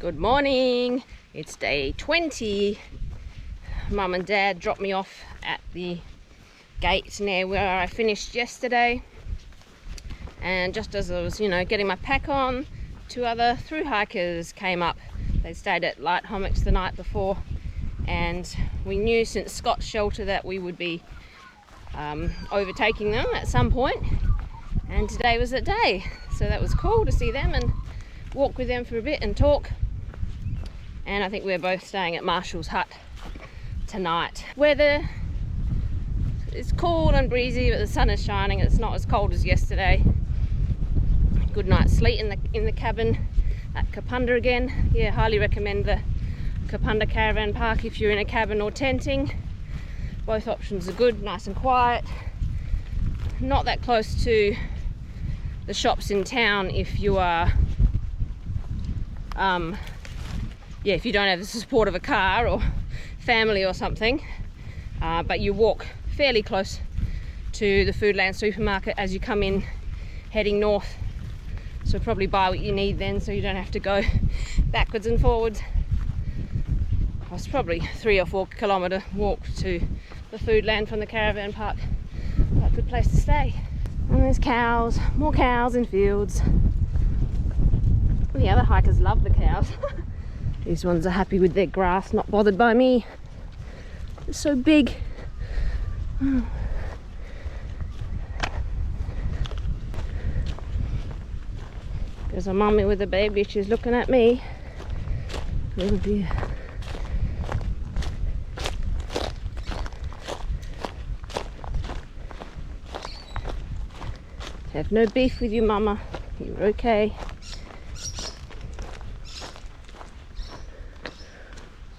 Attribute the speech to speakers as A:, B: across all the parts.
A: Good morning, it's day 20. Mum and Dad dropped me off at the gate near where I finished yesterday, and just as I was getting my pack on, two other through hikers came up. They stayed at Light Hummocks the night before, and we knew since Scott's shelter that we would be overtaking them at some point, and today was that day, so that was cool to see them and walk with them for a bit and talk. And I think we're both staying at Marschalls hut tonight. Weather is cool and breezy, but the sun is shining. It's not as cold as yesterday. Good night's sleep in the cabin at Kapunda again. Yeah, highly recommend the Kapunda caravan park if you're in a cabin or tenting. Both options are good, nice and quiet. Not that close to the shops in town if you are if you don't have the support of a car or family or something, but you walk fairly close to the Foodland supermarket as you come in heading north, so probably buy what you need then, so you don't have to go backwards and forwards. It's probably 3 or 4 kilometre walk to the Foodland from the caravan park, but a good place to stay. And there's cows, more cows in fields. The other hikers love the cows. These ones are happy with their grass, not bothered by me. It's so big. There's a mummy with a baby, she's looking at me. Oh dear. Have no beef with you, mama. You're okay.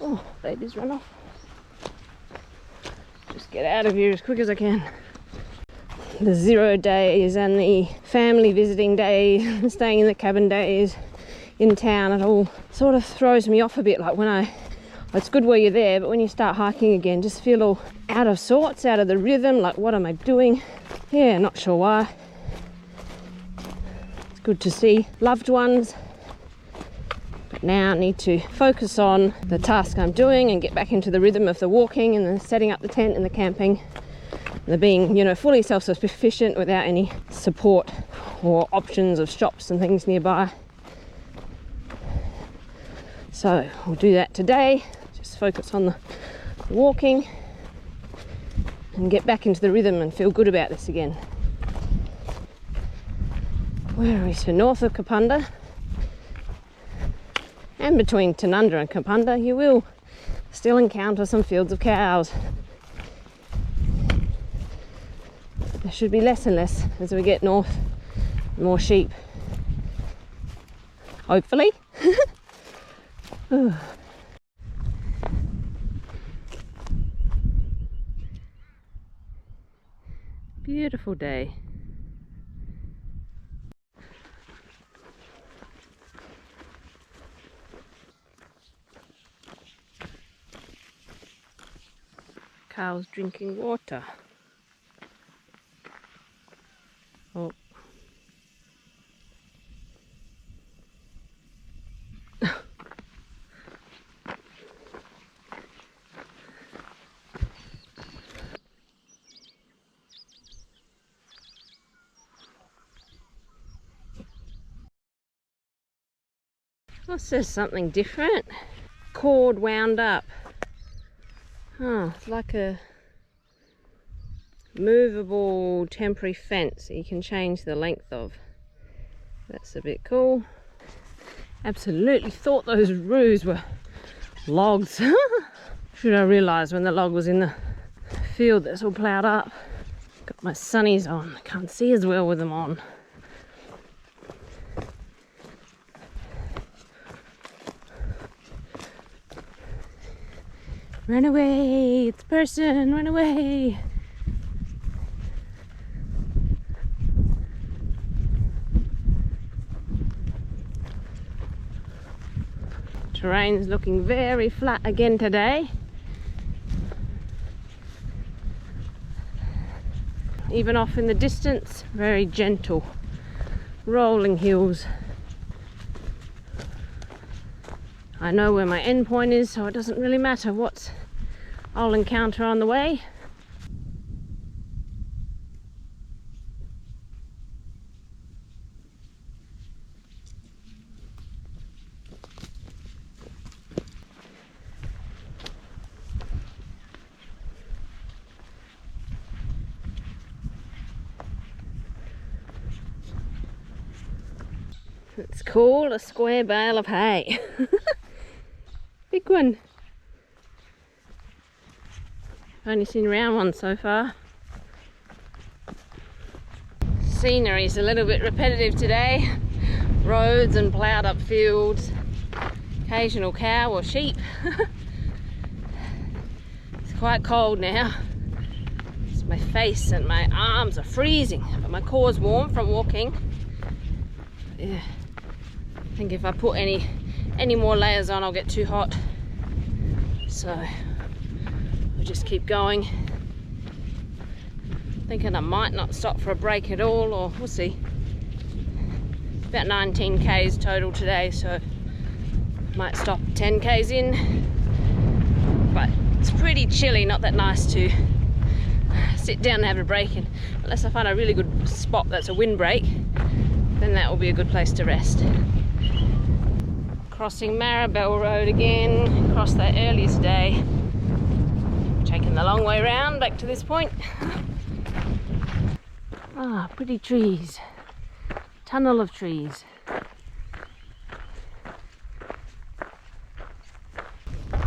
A: Oh, baby's run off. Just get out of here as quick as I can. The 0 days and the family visiting days, staying in the cabin days in town, it all sort of throws me off a bit. Like it's good where you're there, but when you start hiking again, just feel all out of sorts, out of the rhythm, like what am I doing? Yeah, not sure why. It's good to see loved ones, but now I need to focus on the task I'm doing and get back into the rhythm of the walking and the setting up the tent and the camping, and the being, fully self-sufficient without any support or options of shops and things nearby. So we'll do that today, just focus on the walking and get back into the rhythm and feel good about this again. Where are we? So north of Kapunda, and between Tanunda and Kapunda you will still encounter some fields of cows. There should be less and less as we get north, more sheep, hopefully. Beautiful day. Cows drinking water. Oh. What's this? Something different? Cord wound up. Oh, it's like a movable temporary fence that you can change the length of. That's a bit cool. Absolutely thought those roos were logs. Should I realise when the log was in the field that's all ploughed up. Got my sunnies on. I can't see as well with them on. Run away, it's a person, run away. Terrain's looking very flat again today. Even off in the distance, very gentle, rolling hills. I know where my end point is, so it doesn't really matter what I'll encounter on the way. It's called a square bale of hay. Big one. I've only seen round ones so far. Scenery's a little bit repetitive today. Roads and ploughed up fields. Occasional cow or sheep. It's quite cold now. My face and my arms are freezing, but my core's warm from walking. Yeah. I think if I put any more layers on, I'll get too hot. So I'll just keep going. Thinking I might not stop for a break at all, or we'll see. About 19 k's total today, so might stop 10 k's in. But it's pretty chilly, not that nice to sit down and have a break in. Unless I find a really good spot that's a windbreak, then that will be a good place to rest. Crossing Marabelle Road again, across that earliest day. Taking the long way round back to this point. Ah, pretty trees. Tunnel of trees. Oh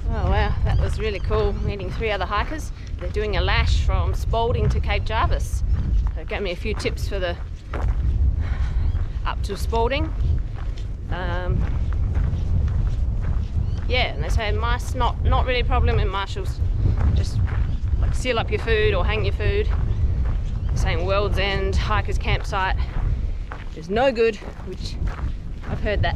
A: wow, that was really cool, meeting 3 other hikers. They're doing a lash from Spalding to Cape Jarvis. They gave me a few tips for the up to Spalding. Yeah, and they say mice not really a problem in Marschalls. Just like seal up your food or hang your food. Saying World's End hikers campsite is no good, which I've heard that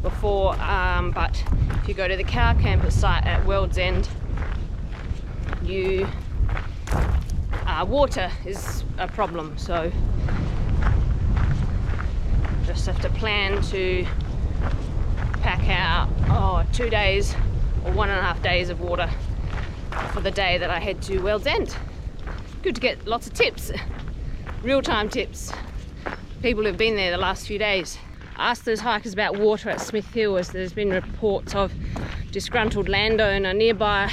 A: before. But if you go to the cow campus site at World's End, water is a problem, so just have to plan to pack out 2 days or 1.5 days of water for the day that I head to World's End. Good to get lots of tips, real-time tips. People who've been there the last few days. I asked those hikers about water at Smith Hill, as there's been reports of disgruntled landowner nearby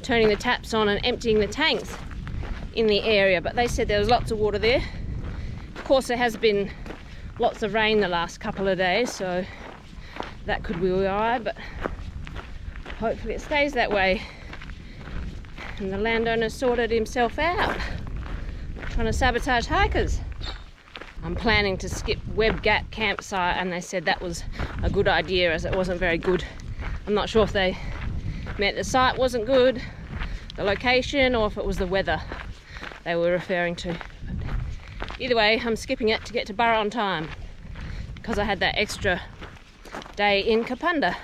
A: turning the taps on and emptying the tanks in the area, but they said there was lots of water there. Of course, there has been lots of rain the last couple of days, so that could be alright, but hopefully it stays that way and the landowner sorted himself out, trying to sabotage hikers. I'm planning to skip Webb Gap campsite, and they said that was a good idea as it wasn't very good. I'm not sure if they meant the site wasn't good, the location, or if it was the weather they were referring to. Either way, I'm skipping it to get to Burra on time because I had that extra day in Kapunda.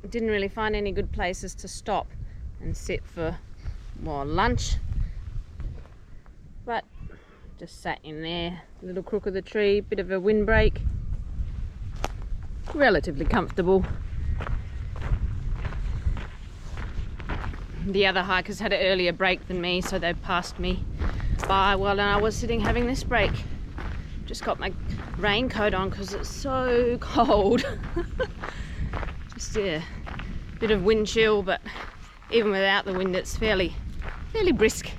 A: Didn't really find any good places to stop and sit for lunch, but just sat in there, little crook of the tree, bit of a windbreak, relatively comfortable. The other hikers had an earlier break than me, so they passed me by while I was sitting having this break. Just got my raincoat on because it's so cold. Just a bit of wind chill, but even without the wind it's fairly brisk.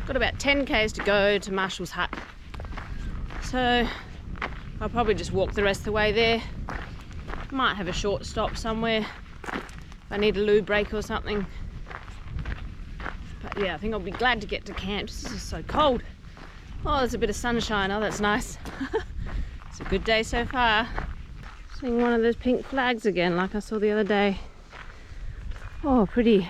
A: Got about 10 k's to go to Marschalls hut, so I'll probably just walk the rest of the way there. Might have a short stop somewhere if I need a loo break or something. But yeah, I think I'll be glad to get to camp. This is so cold. Oh, there's a bit of sunshine. Oh, that's nice. It's a good day so far. Seeing one of those pink flags again, like I saw the other day. Oh, pretty.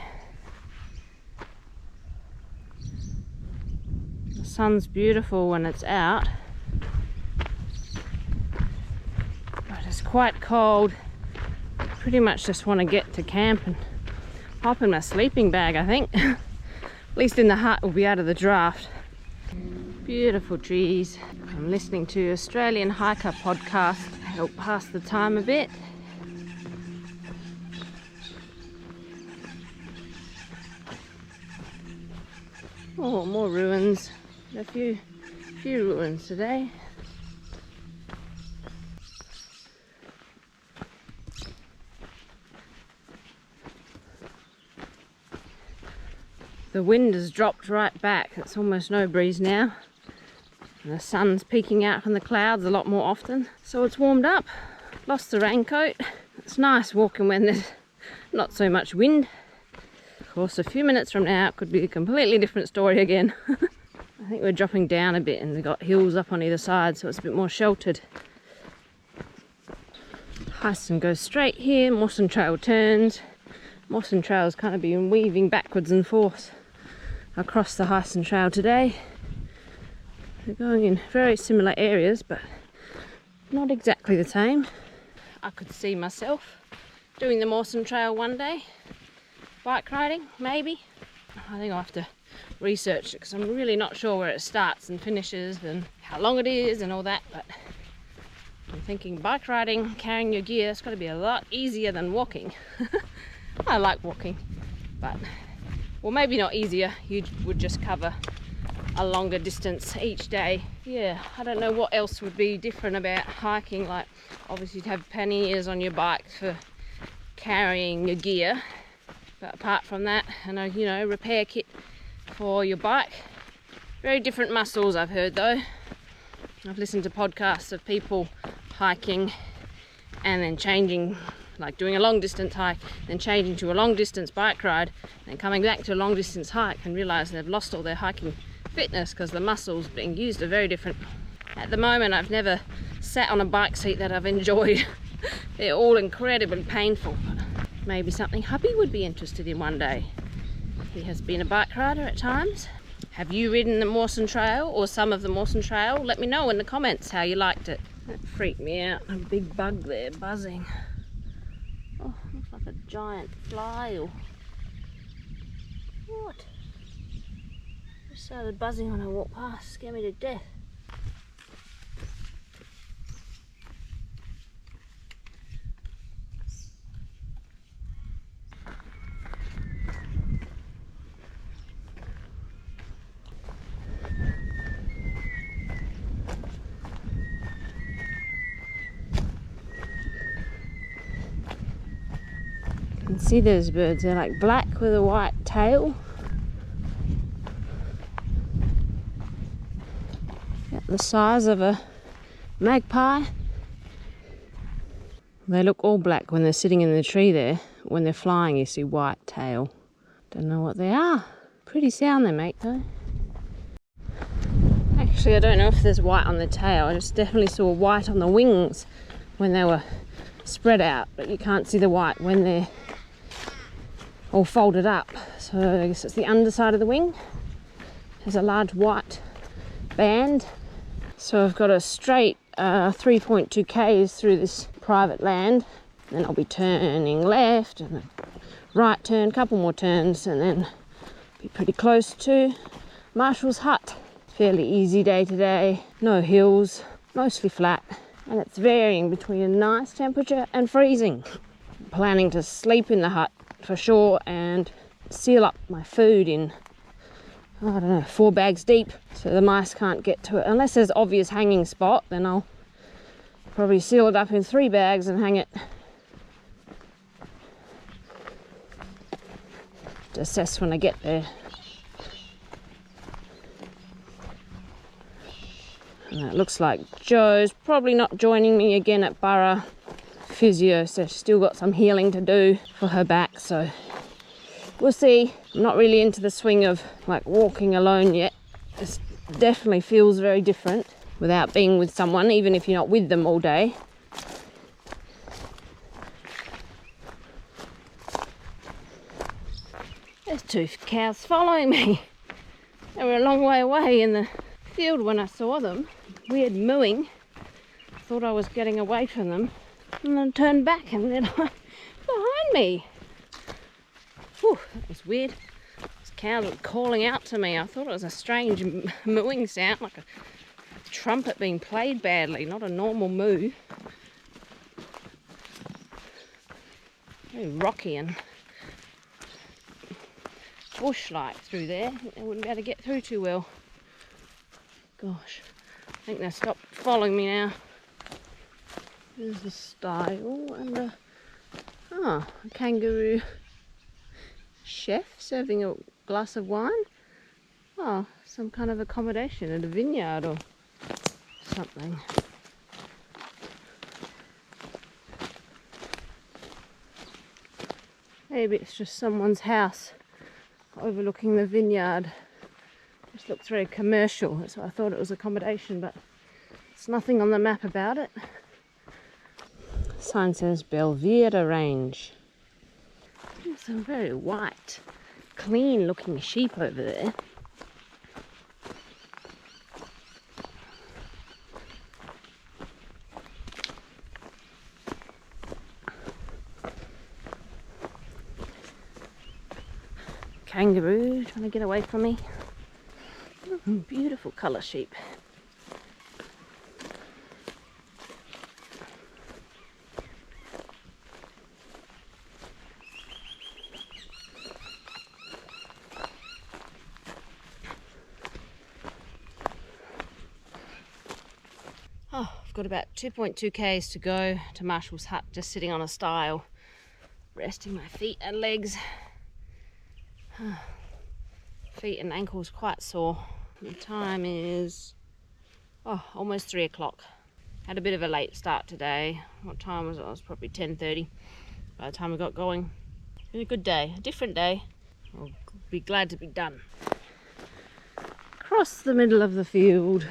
A: The sun's beautiful when it's out, but it's quite cold. I pretty much just want to get to camp and hop in my sleeping bag, I think. At least in the hut we'll be out of the draft. Beautiful trees. I'm listening to Australian hiker podcast help pass the time a bit. Oh, more ruins. A few ruins today. The wind has dropped right back. It's almost no breeze now. And the sun's peeking out from the clouds a lot more often. So it's warmed up. Lost the raincoat. It's nice walking when there's not so much wind. Of course, a few minutes from now it could be a completely different story again. I think we're dropping down a bit and we've got hills up on either side, so it's a bit more sheltered. Heysen goes straight here, Heysen Trail turns. Heysen Trail's kind of been weaving backwards and forth across the Heysen Trail today. They're going in very similar areas, but not exactly the same. I could see myself doing the Heysen Trail one day. Bike riding, maybe. I think I'll have to research it because I'm really not sure where it starts and finishes and how long it is and all that, but I'm thinking bike riding, carrying your gear, it's got to be a lot easier than walking. I like walking, but, well, maybe not easier, you would just cover a longer distance each day. Yeah, I don't know what else would be different about hiking. Like, obviously you'd have panniers on your bike for carrying your gear, but apart from that, and a, you know, repair kit for your bike. Very different muscles, I've heard though. I've listened to podcasts of people hiking and then changing, like doing a long distance hike, then changing to a long distance bike ride, and coming back to a long distance hike and realise they've lost all their hiking fitness because the muscles being used are very different. At the moment, I've never sat on a bike seat that I've enjoyed. They're all incredibly painful. Maybe something hubby would be interested in one day. He has been a bike rider at times. Have you ridden the Heysen Trail or some of the Heysen Trail? Let me know in the comments how you liked it. That freaked me out. A big bug there buzzing. Oh, looks like a giant fly or what? Just started buzzing when I walked past. Scared me to death. You can see those birds, they're like black with a white tail. About the size of a magpie. They look all black when they're sitting in the tree there. When they're flying you see white tail. Don't know what they are. Pretty sound they make though. Actually, I don't know if there's white on the tail. I just definitely saw white on the wings when they were spread out, but you can't see the white when they're all folded up. So I guess it's the underside of the wing. There's a large white band. So I've got a straight 3.2 k's through this private land. Then I'll be turning left and a right turn, couple more turns, and then be pretty close to Marschalls' hut. Fairly easy day today. No hills, mostly flat. And it's varying between a nice temperature and freezing. I'm planning to sleep in the hut for sure and seal up my food in, I don't know, 4 bags deep so the mice can't get to it. Unless there's obvious hanging spot, then I'll probably seal it up in 3 bags and hang it. To assess when I get there. And it looks like Joe's probably not joining me again at Borough Physio, so she's still got some healing to do for her back, so we'll see. I'm not really into the swing of like walking alone yet. It definitely feels very different without being with someone, even if you're not with them all day. There's 2 cows following me. They were a long way away in the field when I saw them. Weird mooing. Thought I was getting away from them. And then turned back and they're like behind me. Whew, that was weird. This cow was calling out to me. I thought it was a strange mooing sound, like a trumpet being played badly, not a normal moo. very rocky and bush-like through there. They wouldn't be able to get through too well. Gosh, I think they stopped following me now. There's the stile and a kangaroo chef serving a glass of wine. Oh, some kind of accommodation at a vineyard or something. Maybe it's just someone's house overlooking the vineyard. Just looks very commercial, so I thought it was accommodation, but there's nothing on the map about it. Sign says Belvedere Range. There's some very white, clean looking sheep over there. Kangaroo trying to get away from me. Beautiful colour sheep. Oh, I've got about 2.2 k's to go to Marschalls hut, just sitting on a stile, resting my feet and legs. Feet and ankles quite sore. The time is almost 3 o'clock. Had a bit of a late start today. What time was it? It was probably 10:30 by the time we got going. It was a good day, a different day. I'll be glad to be done. Across the middle of the field.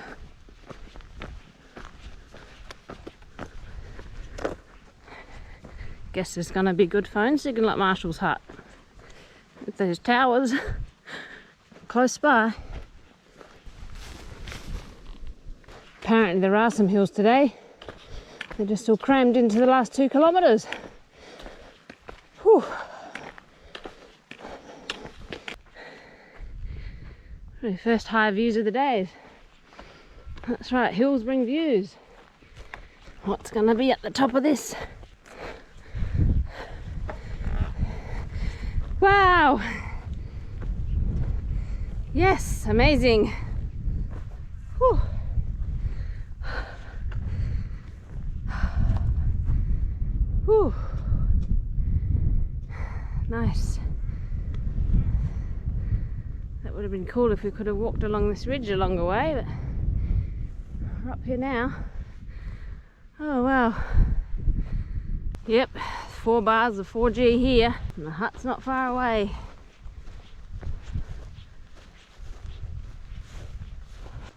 A: Guess there's gonna be good phone signal at Marschalls hut with those towers close by. Apparently there are some hills today. They're just all crammed into the last 2 kilometres. Whew. Really first high views of the day. That's right, hills bring views. What's going to be at the top of this? Wow! Yes, amazing. Whew. Whew. Nice. That would have been cool if we could have walked along this ridge along the way, but we're up here now. Oh wow. Yep, 4 bars of 4G here, and the hut's not far away.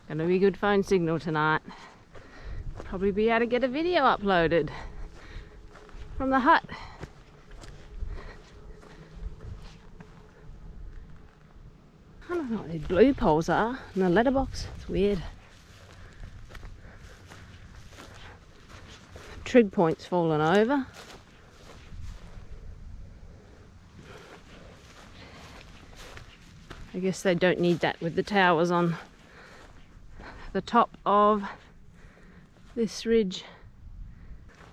A: Gonna be good phone signal tonight. Probably be able to get a video uploaded from the hut. I don't know what these blue poles are in the letterbox. It's weird. Trig point's fallen over. I guess they don't need that with the towers on the top of this ridge.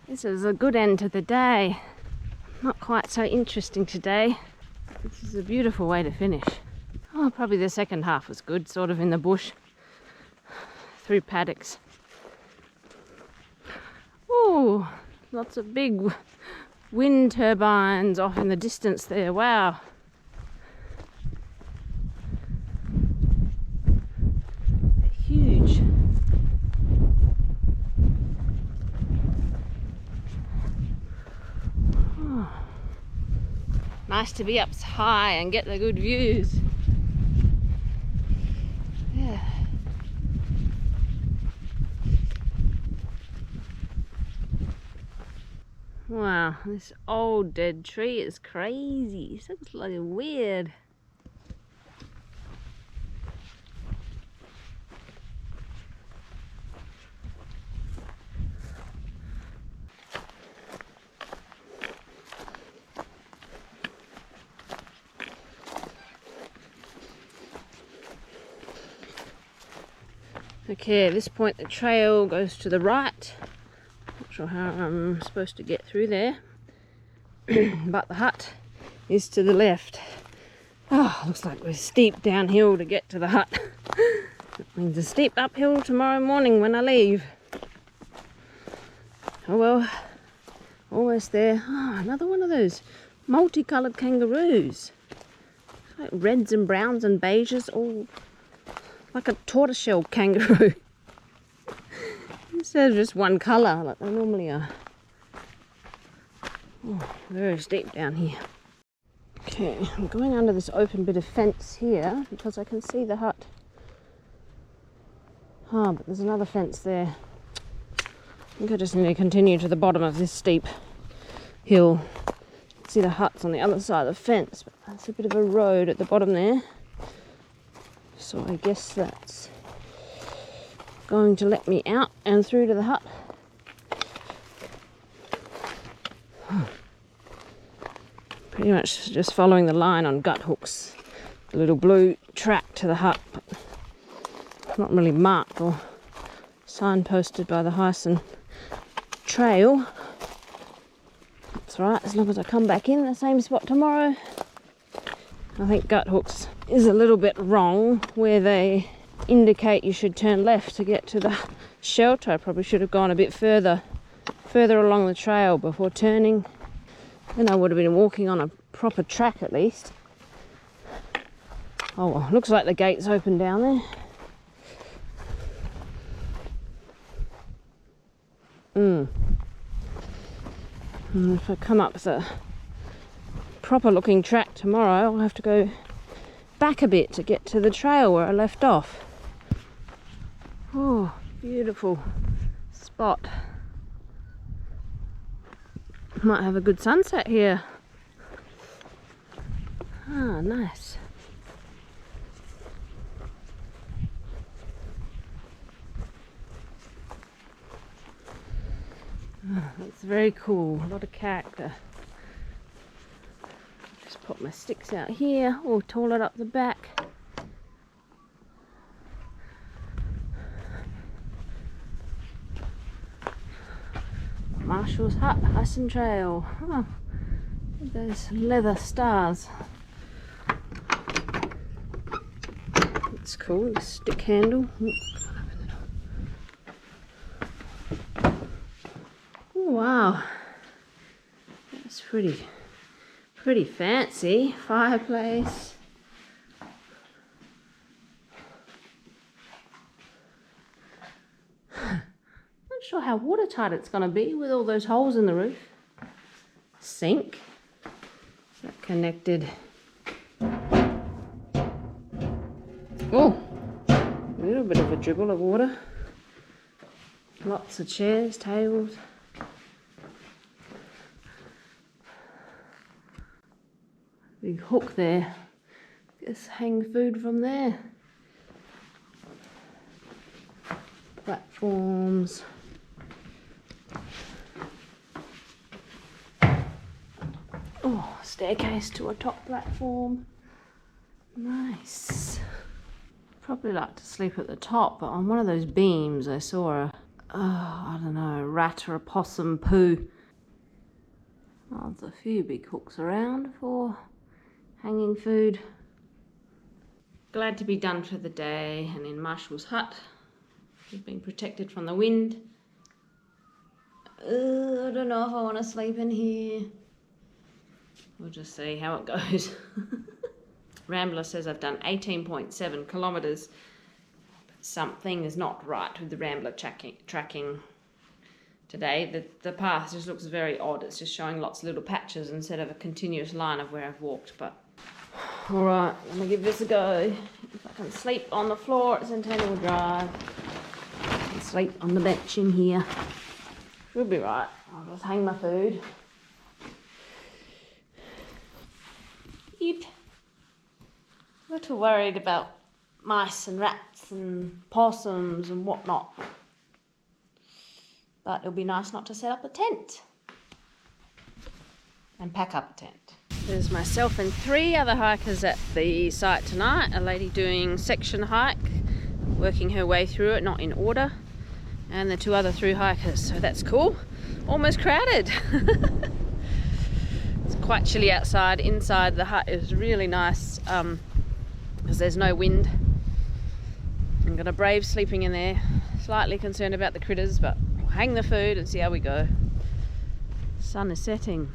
A: This is a good end to the day. Not quite so interesting today. This is a beautiful way to finish. Oh, probably the second half was good, sort of in the bush, through paddocks. Oh, lots of big wind turbines off in the distance there. Wow. Huge. Oh. Nice to be up high and get the good views. Yeah. Wow, this old dead tree is crazy. It looks like weird. Okay, at this point the trail goes to the right. Not sure how I'm supposed to get through there. but the hut is to the left. Oh, looks like we're steep downhill to get to the hut. That means a steep uphill tomorrow morning when I leave. Oh well, almost there. Oh, another one of those multicoloured kangaroos. Like reds and browns and beiges, all like a tortoiseshell kangaroo. Instead of just one colour like they normally are. Oh, very steep down here. Okay, I'm going under this open bit of fence here because I can see the hut. Ah, but there's another fence there. I think I just need to continue to the bottom of this steep hill. See the hut's on the other side of the fence, but that's a bit of a road at the bottom there. So I guess that's going to let me out and through to the hut. Pretty much just following the line on gut hooks. The little blue track to the hut, but not really marked or signposted by the Heysen Trail. That's right, as long as I come back in the same spot tomorrow. I think gut hooks is a little bit wrong where they indicate you should turn left to get to the shelter. I probably should have gone a bit further along the trail before turning. Then I would have been walking on a proper track at least. Oh well, looks like the gate's open down there. And if I come up the proper looking track tomorrow, I'll have to go back a bit to get to the trail where I left off. Oh, beautiful spot. Might have a good sunset here. Ah, nice. Oh, that's very cool. A lot of character. Just put my sticks out here, or tool it up the back. Marschalls hut, Heysen Trail. Oh, those leather stars. That's cool. The stick handle. Oh, wow, that's pretty fancy. Fireplace. Not sure how watertight it's going to be with all those holes in the roof. Sink. Is that connected? Oh, a little bit of a dribble of water. Lots of chairs, tables. Big hook there. Guess hang food from there. Platforms. Oh, staircase to a top platform. Nice. Probably like to sleep at the top, but on one of those beams I saw I don't know, a rat or a possum poo. Oh, there's a few big hooks around for hanging food. Glad to be done for the day and in Marschalls' hut. We've been protected from the wind. I don't know if I want to sleep in here. We'll just see how it goes. Rambler says I've done 18.7 kilometres. But something is not right with the Rambler tracking today. The path just looks very odd. It's just showing lots of little patches instead of a continuous line of where I've walked. But alright, I'm going to give this a go. If I can sleep on the floor at Centennial Drive. I can sleep on the bench in here. Should be right. I'll just hang my food. Eat. A little worried about mice and rats and possums and whatnot. But it'll be nice not to set up a tent. And pack up a tent. There's myself and 3 other hikers at the site tonight. A lady doing section hike, working her way through it, not in order. And the 2 other through hikers, so that's cool. Almost crowded. quite chilly outside. Inside the hut is really nice because there's no wind. I'm gonna brave sleeping in there. Slightly concerned about the critters, but we'll hang the food and see how we go. Sun is setting.